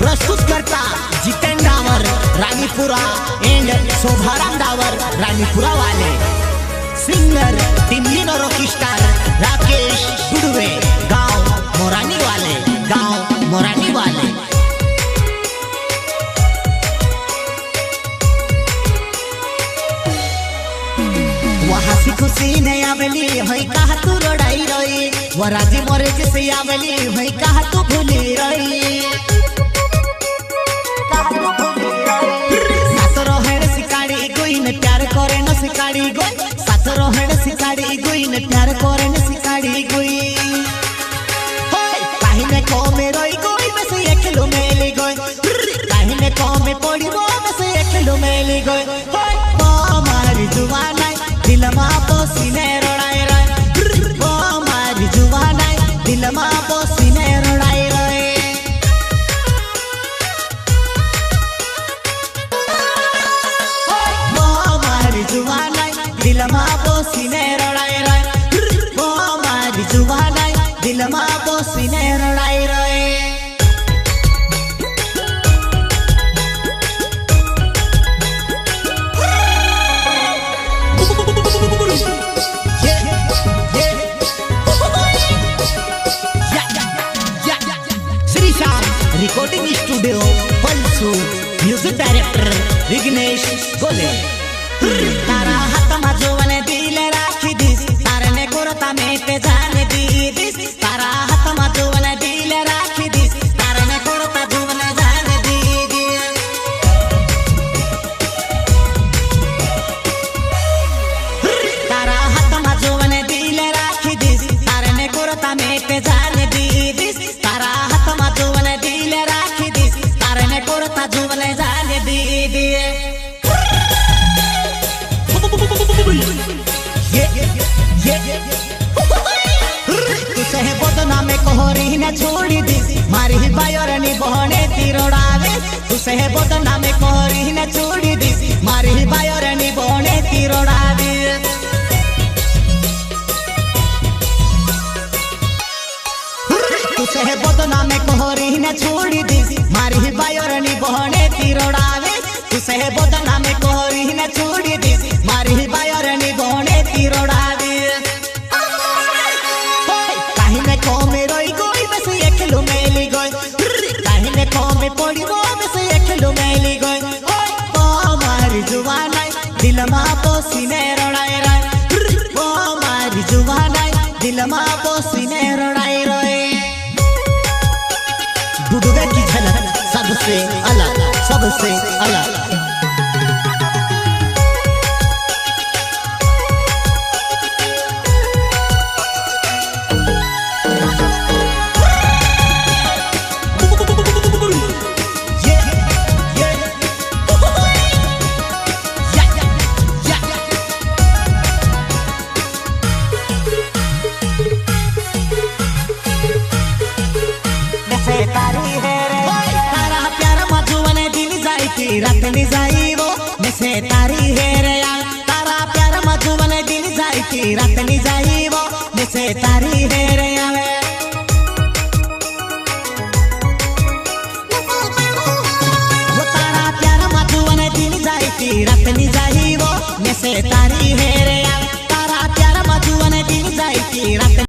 प्रस्तुत करता जितेंद्र डावर रानीपुरा एंड शोभाराम डावर रानीपुरा वाले। सिंगर टिमलिन और रॉकस्टार राकेश गुडवे गांव मोरानी वाले, गांव मोरानी वाले। हसी खुशी नहीं आवेली हई कहा तू लड़ाई रही, वराजी मोरे जैसे आवेली हई कहा तू भूली रही। सासर हेड़ सिकाड़ी कोई न प्यार करे न सिकाड़ी गोई, सासर हेड़ सिकाड़ी कोई न प्यार करे न सिकाड़ी गोई। काहिने को में रोई गोई में से एकलो मेली गोई, काहिने को में पड़ी वो में से एकलो मेली गोई। मारी जुबान दिलमा पोसीने रोड़ाई रोए, ओ मारी जुबानाई दिलमा पोसीने रोड़ाई रोए। ओ मारी जुबानाई दिलमा पोसीने रोड़ाई रोए, ओ मारी जुबानाई दिलमा पोसीने रोड़ाई रोए। रिकॉर्डिंग स्टूडियो पल्सू, म्यूजिक डायरेक्टर विघ्नेश गोले। तारा हाथ माझोवने दिले राखी दिस, तारने कोरता मेटे जाने दी दिस। तारा हाथ माझोवने दिले राखी दिस, तारने कोरता जुवने जाने दी दिस। तारा हाथ माझोवने दिले राखी दिस, तारने कोरता मेटे जाने दी दिस। तारा हाथ माझोवने दिले राखी दिस, तारने कोरता जुवने जाने दी दिए। तुसे है बदनामे कोहरी न छोड़ी दिस, मारी ही बायोरनी बहने तिरोड़ावे। तुसे है बदनामे कोहरी न छोड़ी दिस, मारी ही बायोरनी बहने तिरोड़ावे। तुसे है बदनामे कोहरी न छोड़ी दिस, मारी ही बायोरनी बहने तिरोड़ावे। तुसे है बदनामे कोहरी न छोड़ी दिस, मारी ही बायोरनी बहने तिरोड़ावे। काहिने को में रोई गोई में से एकलो मेली गोई, काहिने को में पड़ी वो में से एकलो मेली गोई। ओ मारी जुबानाई दिलमा पोसीने रोड़ाई रोए, ओ मारी जुबानाई दिलमा पोसीने रोड़ाई रोए। डुडुबे की झलक सबसे अलग, सबसे अलग। रात नहीं जाई वो मैसे तारी है रे यार, तारा प्यार मधुबन दिन जाई थी। रात नहीं जाई वो मैसे तारी है रे यार, वो तारा प्यार मधुबन दिन जाई थी। रात नहीं जाई वो मैसे तारी है रे यार।